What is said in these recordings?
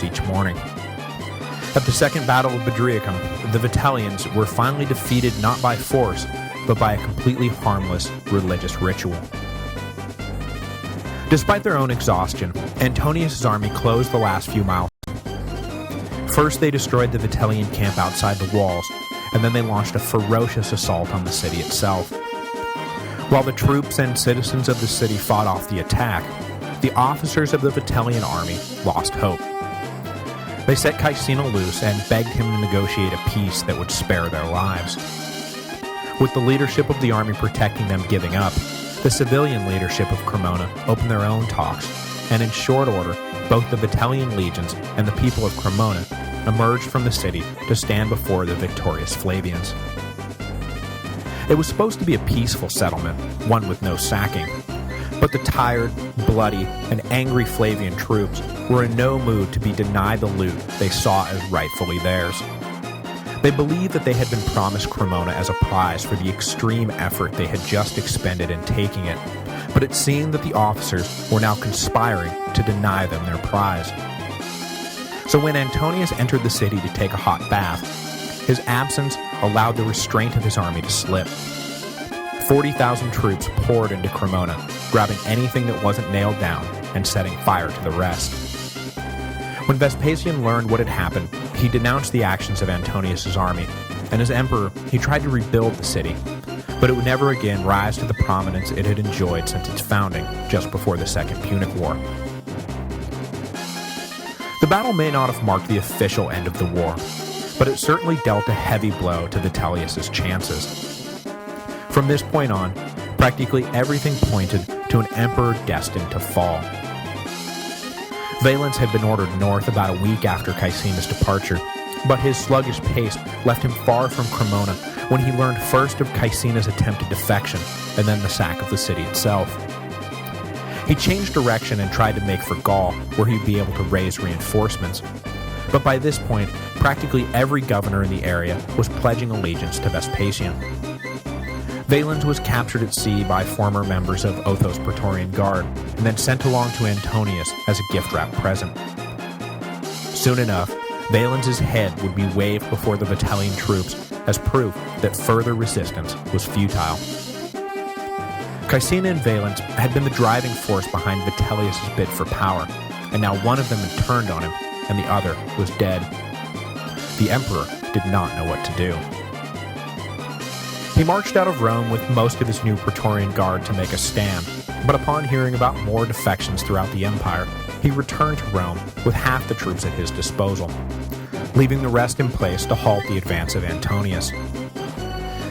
each morning. At the Second Battle of Bedriacum, the Vitellians were finally defeated not by force, but by a completely harmless religious ritual. Despite their own exhaustion, Antonius' army closed the last few miles. First, they destroyed the Vitellian camp outside the walls, and then they launched a ferocious assault on the city itself. While the troops and citizens of the city fought off the attack, the officers of the Vitellian army lost hope. They set Caecina loose and begged him to negotiate a peace that would spare their lives. With the leadership of the army protecting them giving up, the civilian leadership of Cremona opened their own talks, and in short order, both the Vitellian legions and the people of Cremona emerged from the city to stand before the victorious Flavians. It was supposed to be a peaceful settlement, one with no sacking, but the tired, bloody, and angry Flavian troops were in no mood to be denied the loot they saw as rightfully theirs. They believed that they had been promised Cremona as a prize for the extreme effort they had just expended in taking it, but it seemed that the officers were now conspiring to deny them their prize. So when Antonius entered the city to take a hot bath, his absence allowed the restraint of his army to slip. 40,000 troops poured into Cremona, grabbing anything that wasn't nailed down and setting fire to the rest. When Vespasian learned what had happened, he denounced the actions of Antonius' army, and as emperor, he tried to rebuild the city, but it would never again rise to the prominence it had enjoyed since its founding just before the Second Punic War. The battle may not have marked the official end of the war, but it certainly dealt a heavy blow to Vitellius' chances. From this point on, practically everything pointed to an emperor destined to fall. Valens had been ordered north about a week after Caecina's departure, but his sluggish pace left him far from Cremona when he learned first of Caecina's attempted defection and then the sack of the city itself. He changed direction and tried to make for Gaul, where he'd be able to raise reinforcements. But by this point, practically every governor in the area was pledging allegiance to Vespasian. Valens was captured at sea by former members of Otho's Praetorian Guard, and then sent along to Antonius as a gift-wrapped present. Soon enough, Valens' head would be waved before the Vitellian troops as proof that further resistance was futile. Caecina and Valens had been the driving force behind Vitellius' bid for power, and now one of them had turned on him, and the other was dead. The emperor did not know what to do. He marched out of Rome with most of his new Praetorian Guard to make a stand, but upon hearing about more defections throughout the empire, he returned to Rome with half the troops at his disposal, leaving the rest in place to halt the advance of Antonius.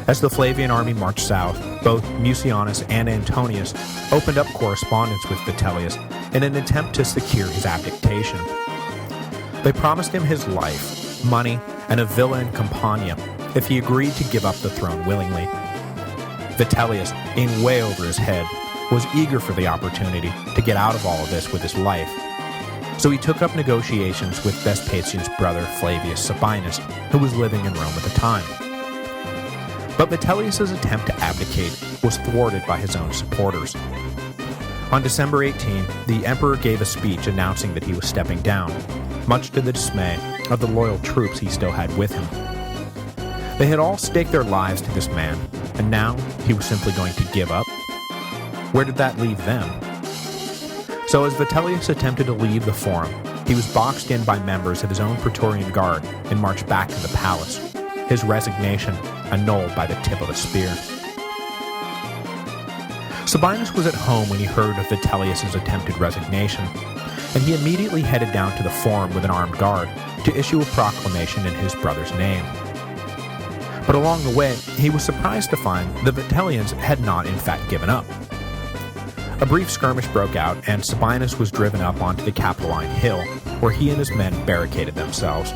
As the Flavian army marched south, both Mucianus and Antonius opened up correspondence with Vitellius in an attempt to secure his abdication. They promised him his life, money, and a villa in Campania if he agreed to give up the throne willingly. Vitellius, in way over his head, was eager for the opportunity to get out of all of this with his life. So he took up negotiations with Vespasian's brother Flavius Sabinus, who was living in Rome at the time. But Vitellius' attempt to abdicate was thwarted by his own supporters. On December 18, the emperor gave a speech announcing that he was stepping down, much to the dismay of the loyal troops he still had with him. They had all staked their lives to this man, and now he was simply going to give up? Where did that leave them? So as Vitellius attempted to leave the forum, he was boxed in by members of his own Praetorian Guard and marched back to the palace, his resignation annulled by the tip of a spear. Sabinus was at home when he heard of Vitellius' attempted resignation, and he immediately headed down to the forum with an armed guard to issue a proclamation in his brother's name. But along the way, he was surprised to find the Vitellians had not in fact given up. A brief skirmish broke out, and Sabinus was driven up onto the Capitoline Hill, where he and his men barricaded themselves.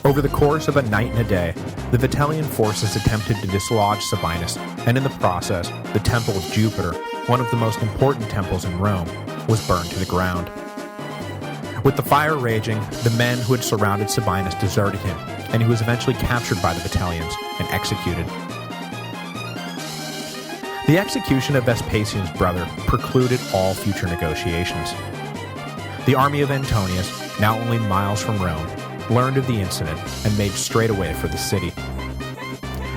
Over the course of a night and a day, the Vitellian forces attempted to dislodge Sabinus, and in the process, the Temple of Jupiter, one of the most important temples in Rome, was burned to the ground. With the fire raging, the men who had surrounded Sabinus deserted him, and he was eventually captured by the Vitellians and executed. The execution of Vespasian's brother precluded all future negotiations. The army of Antonius, now only miles from Rome, learned of the incident and made straight away for the city.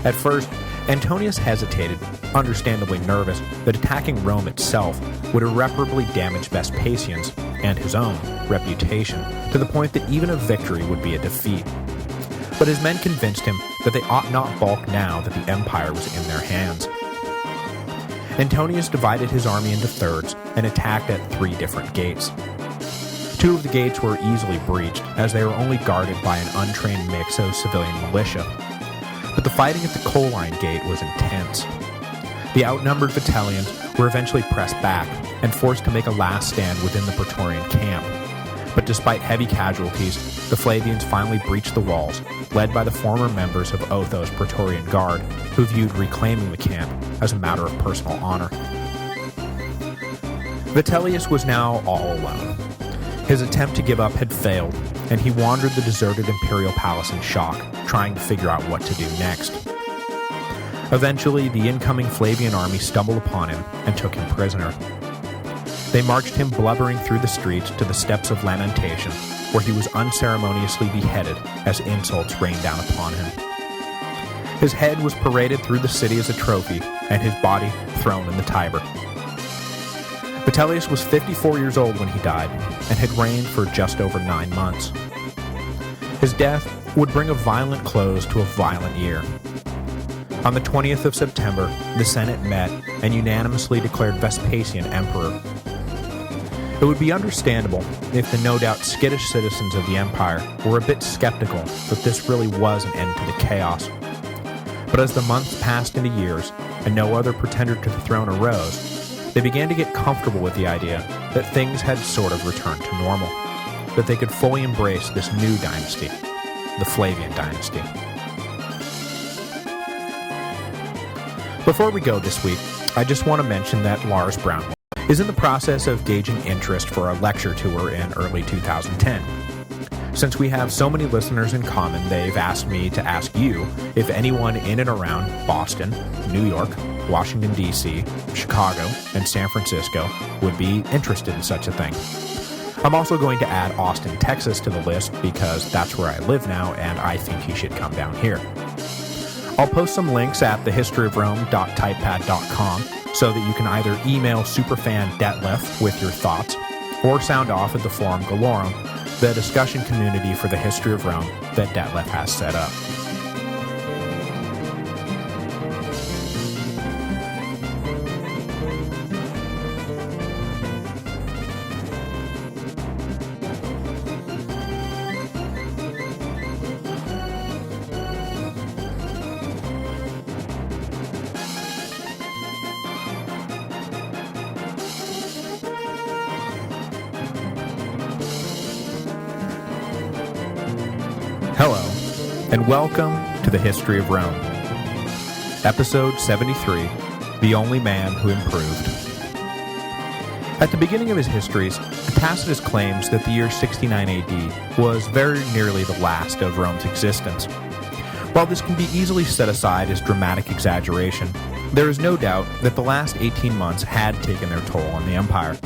At first, Antonius hesitated, understandably nervous that attacking Rome itself would irreparably damage Vespasian's, and his own, reputation, to the point that even a victory would be a defeat. But his men convinced him that they ought not balk now that the empire was in their hands. Antonius divided his army into thirds and attacked at 3 different gates. 2 of the gates were easily breached, as they were only guarded by an untrained mix of civilian militia. But the fighting at the Colline Gate was intense. The outnumbered Vitellians were eventually pressed back and forced to make a last stand within the Praetorian camp. But despite heavy casualties, the Flavians finally breached the walls, led by the former members of Otho's Praetorian Guard, who viewed reclaiming the camp as a matter of personal honor. Vitellius was now all alone. His attempt to give up had failed, and he wandered the deserted imperial palace in shock, trying to figure out what to do next. Eventually, the incoming Flavian army stumbled upon him and took him prisoner. They marched him blubbering through the streets to the steps of Lamentation, where he was unceremoniously beheaded as insults rained down upon him. His head was paraded through the city as a trophy, and his body thrown in the Tiber. Vitellius was 54 years old when he died, and had reigned for just over 9 months. His death would bring a violent close to a violent year. On the 20th of September, the Senate met and unanimously declared Vespasian emperor. It would be understandable if the no doubt skittish citizens of the empire were a bit skeptical that this really was an end to the chaos. But as the months passed into years, and no other pretender to the throne arose, they began to get comfortable with the idea that things had sort of returned to normal, that they could fully embrace this new dynasty, the Flavian dynasty. Before we go this week, I just want to mention that Lars Brownwell is in the process of gauging interest for a lecture tour in early 2010. Since we have so many listeners in common, they've asked me to ask you if anyone in and around Boston, New York, Washington, D.C., Chicago, and San Francisco would be interested in such a thing. I'm also going to add Austin, Texas to the list because that's where I live now and I think he should come down here. I'll post some links at thehistoryofrome.typepad.com so that you can either email superfan Detlef with your thoughts or sound off at the Forum Gallorum, the discussion community for the history of Rome that Detlef has set up. Hello, and welcome to the History of Rome. Episode 73, The Only Man Who Improved. At the beginning of his histories, Tacitus claims that the year 69 AD was very nearly the last of Rome's existence. While this can be easily set aside as dramatic exaggeration, there is no doubt that the last 18 months had taken their toll on the empire.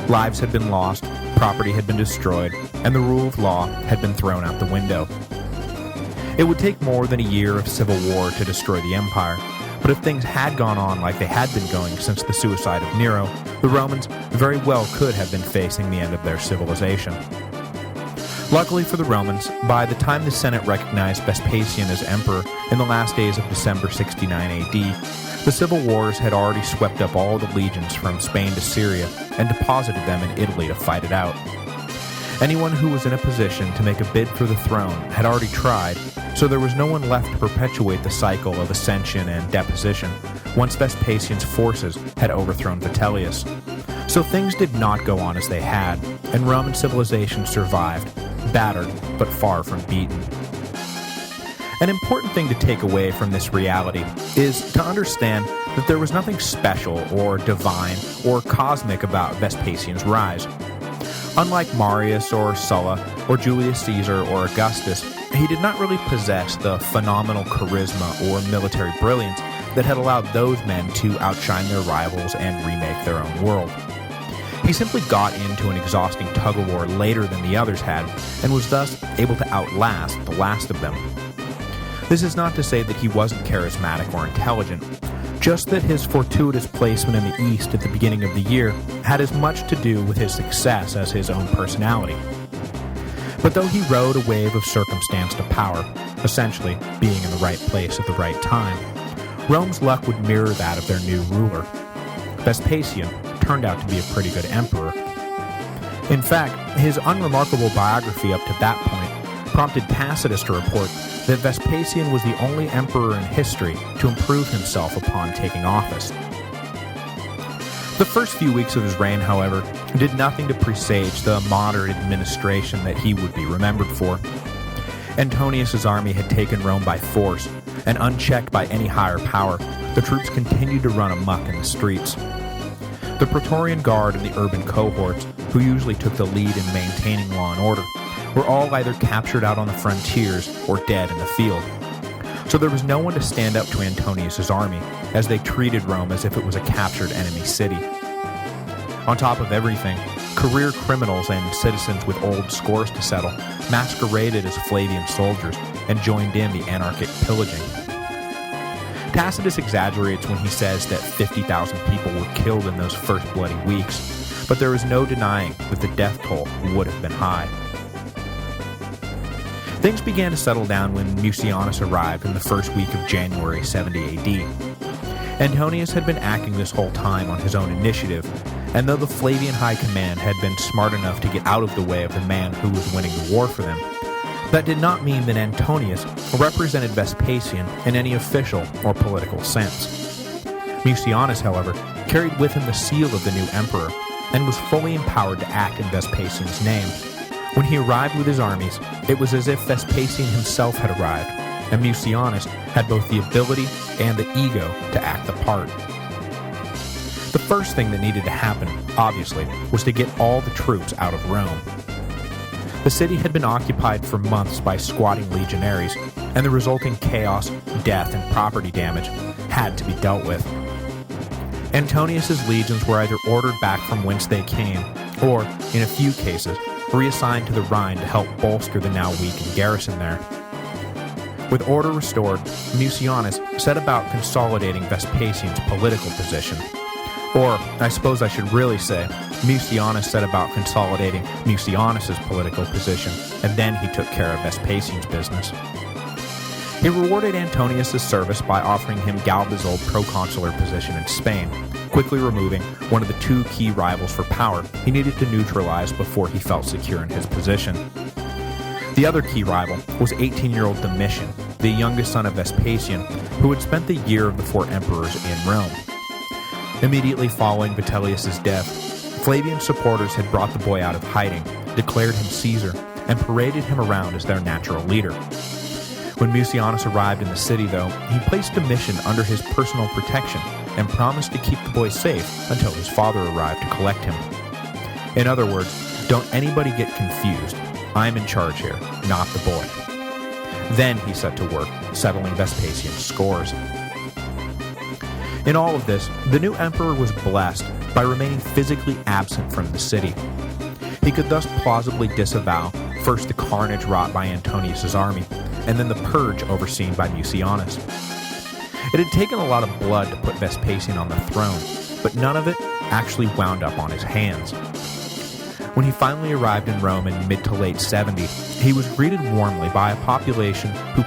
Lives had been lost, property had been destroyed, and the rule of law had been thrown out the window. It would take more than a year of civil war to destroy the empire, but if things had gone on like they had been going since the suicide of Nero, the Romans very well could have been facing the end of their civilization. Luckily for the Romans, by the time the Senate recognized Vespasian as emperor in the last days of December 69 AD, the civil wars had already swept up all the legions from Spain to Syria and deposited them in Italy to fight it out. Anyone who was in a position to make a bid for the throne had already tried, so there was no one left to perpetuate the cycle of ascension and deposition once Vespasian's forces had overthrown Vitellius. So things did not go on as they had, and Roman civilization survived, battered but far from beaten. An important thing to take away from this reality is to understand that there was nothing special or divine or cosmic about Vespasian's rise. Unlike Marius or Sulla or Julius Caesar or Augustus, he did not really possess the phenomenal charisma or military brilliance that had allowed those men to outshine their rivals and remake their own world. He simply got into an exhausting tug-of-war later than the others had, and was thus able to outlast the last of them. This is not to say that he wasn't charismatic or intelligent, just that his fortuitous placement in the East at the beginning of the year had as much to do with his success as his own personality. But though he rode a wave of circumstance to power, essentially being in the right place at the right time, Rome's luck would mirror that of their new ruler. Vespasian turned out to be a pretty good emperor. In fact, his unremarkable biography up to that point prompted Tacitus to report that Vespasian was the only emperor in history to improve himself upon taking office. The first few weeks of his reign, however, did nothing to presage the moderate administration that he would be remembered for. Antonius's army had taken Rome by force, and unchecked by any higher power, the troops continued to run amok in the streets. The Praetorian Guard and the urban cohorts, who usually took the lead in maintaining law and order, were all either captured out on the frontiers or dead in the field. So there was no one to stand up to Antonius's army, as they treated Rome as if it was a captured enemy city. On top of everything, career criminals and citizens with old scores to settle masqueraded as Flavian soldiers and joined in the anarchic pillaging. Tacitus exaggerates when he says that 50,000 people were killed in those first bloody weeks, but there is no denying that the death toll would have been high. Things began to settle down when Mucianus arrived in the first week of January 70 AD. Antonius had been acting this whole time on his own initiative, and though the Flavian High Command had been smart enough to get out of the way of the man who was winning the war for them, that did not mean that Antonius represented Vespasian in any official or political sense. Mucianus, however, carried with him the seal of the new emperor, and was fully empowered to act in Vespasian's name. When he arrived with his armies, it was as if Vespasian himself had arrived, and Mucianus had both the ability and the ego to act the part. The first thing that needed to happen, obviously, was to get all the troops out of Rome. The city had been occupied for months by squatting legionaries, and the resulting chaos, death, and property damage had to be dealt with. Antonius's legions were either ordered back from whence they came, or, in a few cases, reassigned to the Rhine to help bolster the now weakened garrison there. With order restored, Mucianus set about consolidating Vespasian's political position. Or, I suppose I should really say, Mucianus set about consolidating Mucianus's political position, and then he took care of Vespasian's business. He rewarded Antonius's service by offering him Galba's old proconsular position in Spain, quickly removing one of the two key rivals for power he needed to neutralize before he felt secure in his position. The other key rival was 18-year-old Domitian, the youngest son of Vespasian, who had spent the year of the four emperors in Rome. Immediately following Vitellius's death, Flavian supporters had brought the boy out of hiding, declared him Caesar, and paraded him around as their natural leader. When Mucianus arrived in the city, though, he placed Domitian under his personal protection and promised to keep the boy safe until his father arrived to collect him. In other words, don't anybody get confused. I'm in charge here, not the boy. Then he set to work, settling Vespasian's scores. In all of this, the new emperor was blessed by remaining physically absent from the city. He could thus plausibly disavow first the carnage wrought by Antonius's army, and then the purge overseen by Mucianus. It had taken a lot of blood to put Vespasian on the throne, but none of it actually wound up on his hands. When he finally arrived in Rome in mid to late 70, he was greeted warmly by a population who